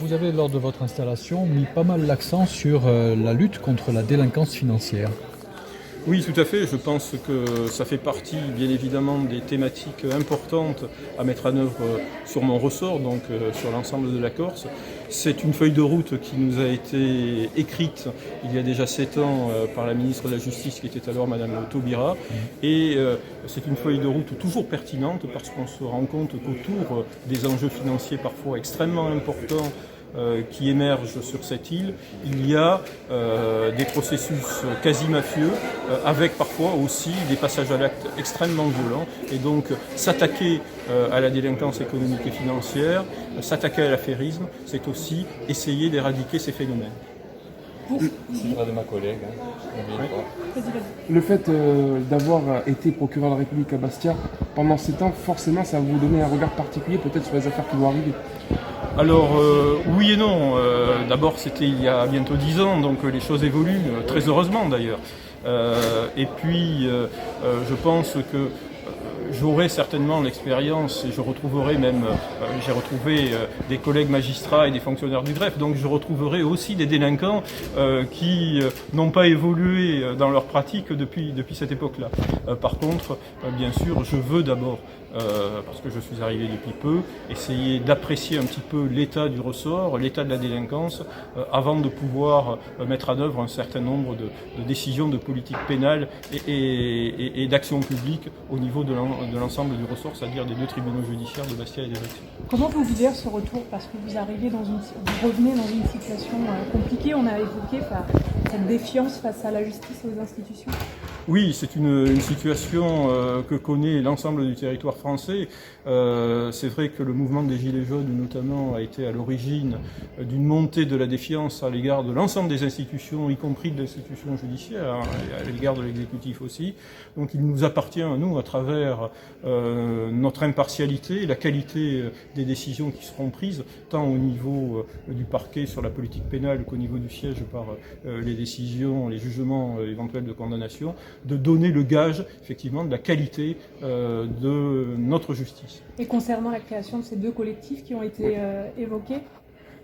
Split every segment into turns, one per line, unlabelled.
vous avez, lors de votre installation, mis pas mal l'accent sur la lutte contre la délinquance financière.
Oui, tout à fait. Je pense que ça fait partie, bien évidemment, des thématiques importantes à mettre en œuvre sur mon ressort, donc sur l'ensemble de la Corse. C'est une feuille de route qui nous a été écrite il y a déjà 7 ans par la ministre de la Justice, qui était alors Madame Taubira. Et c'est une feuille de route toujours pertinente parce qu'on se rend compte qu'autour des enjeux financiers parfois extrêmement importants qui émergent sur cette île, il y a des processus quasi mafieux, avec parfois aussi des passages à l'acte extrêmement violents. Et donc s'attaquer à la délinquance économique et financière, s'attaquer à l'affairisme, c'est aussi essayer d'éradiquer ces phénomènes.
C'est vrai de ma collègue.
Le fait d'avoir été procureur de la République à Bastia pendant 7 ans, forcément, ça va vous donner un regard particulier peut-être sur les affaires qui vont arriver.
Alors oui et non. D'abord c'était il y a bientôt 10 ans, donc les choses évoluent, très heureusement d'ailleurs. Et puis je pense que j'aurai certainement l'expérience et je retrouverai même, j'ai retrouvé des collègues magistrats et des fonctionnaires du greffe, donc je retrouverai aussi des délinquants qui n'ont pas évolué dans leur pratique depuis cette époque-là. Par contre, bien sûr, je veux d'abord, parce que je suis arrivé depuis peu, essayer d'apprécier un petit peu l'état du ressort, l'état de la délinquance, avant de pouvoir mettre en œuvre un certain nombre de décisions de politique pénale et d'actions publiques au niveau de l'ensemble du ressort, c'est-à-dire des 2 tribunaux judiciaires de Bastia et d'Ajaccio.
Comment vous vivez ce retour? Parce que vous arrivez vous revenez dans une situation compliquée. On a évoqué cette défiance face à la justice et aux institutions.
Oui, c'est une situation que connaît l'ensemble du territoire français. C'est vrai que le mouvement des Gilets jaunes, notamment, a été à l'origine d'une montée de la défiance à l'égard de l'ensemble des institutions, y compris de l'institution judiciaire, et à l'égard de l'exécutif aussi. Donc il nous appartient à nous, à travers notre impartialité, la qualité des décisions qui seront prises, tant au niveau du parquet sur la politique pénale qu'au niveau du siège par les décisions, les jugements éventuels de condamnation, de donner le gage, effectivement, de la qualité de notre justice.
Et concernant la création de ces 2 collectifs qui ont été évoqués?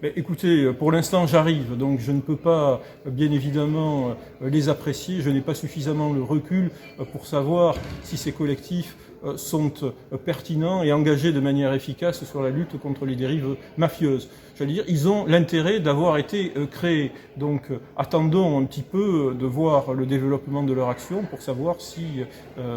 Mais écoutez, pour l'instant j'arrive, donc je ne peux pas bien évidemment les apprécier, je n'ai pas suffisamment le recul pour savoir si ces collectifs sont pertinents et engagés de manière efficace sur la lutte contre les dérives mafieuses. J'allais dire, ils ont l'intérêt d'avoir été créés. Donc attendons un petit peu de voir le développement de leur action pour savoir si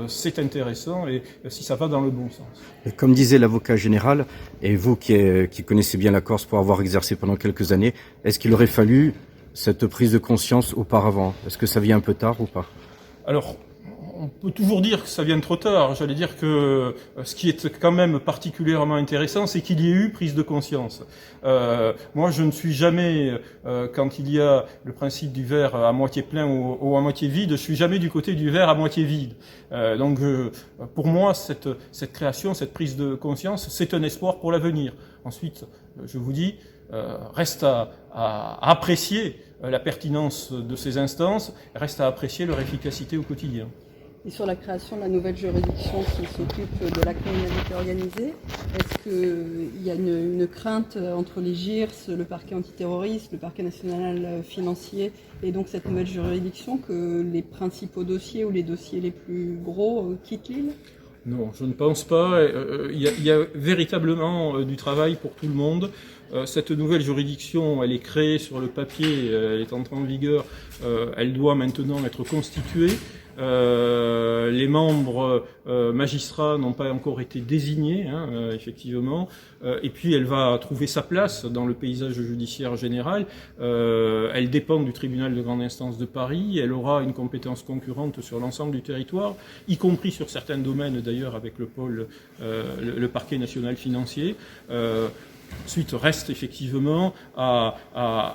c'est intéressant et si ça va dans le bon sens.
Et comme disait l'avocat général, et vous qui connaissez bien la Corse pour avoir exercé pendant quelques années, est-ce qu'il aurait fallu cette prise de conscience auparavant? Est-ce que ça vient un peu tard ou pas?
Alors, on peut toujours dire que ça vient trop tard. J'allais dire que ce qui est quand même particulièrement intéressant, c'est qu'il y ait eu prise de conscience. Moi, je ne suis jamais, quand il y a le principe du verre à moitié plein ou à moitié vide, je suis jamais du côté du verre à moitié vide. Donc, pour moi, cette création, cette prise de conscience, c'est un espoir pour l'avenir. Ensuite, je vous dis, reste à apprécier la pertinence de ces instances, reste à apprécier leur efficacité au quotidien.
Et sur la création de la nouvelle juridiction qui s'occupe de la criminalité organisée, est-ce qu'il y a une crainte entre les GIRS, le parquet antiterroriste, le parquet national financier et donc cette nouvelle juridiction que les principaux dossiers ou les dossiers les plus gros quittent l'île?
Non, je ne pense pas. Il y a véritablement du travail pour tout le monde. Cette nouvelle juridiction, elle est créée sur le papier, elle est entrée en vigueur, elle doit maintenant être constituée. Les membres magistrats n'ont pas encore été désignés, effectivement, et puis elle va trouver sa place dans le paysage judiciaire général. Elle dépend du tribunal de grande instance de Paris, elle aura une compétence concurrente sur l'ensemble du territoire, y compris sur certains domaines d'ailleurs avec le pôle, le parquet national financier. Ensuite, reste effectivement à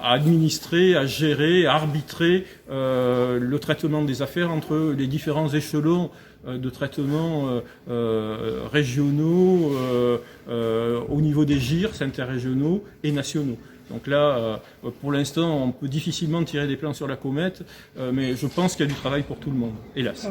administrer, à gérer, à arbitrer le traitement des affaires entre les différents échelons de traitement régionaux, au niveau des GIRS, interrégionaux et nationaux. Donc là, pour l'instant, on peut difficilement tirer des plans sur la comète, mais je pense qu'il y a du travail pour tout le monde, hélas.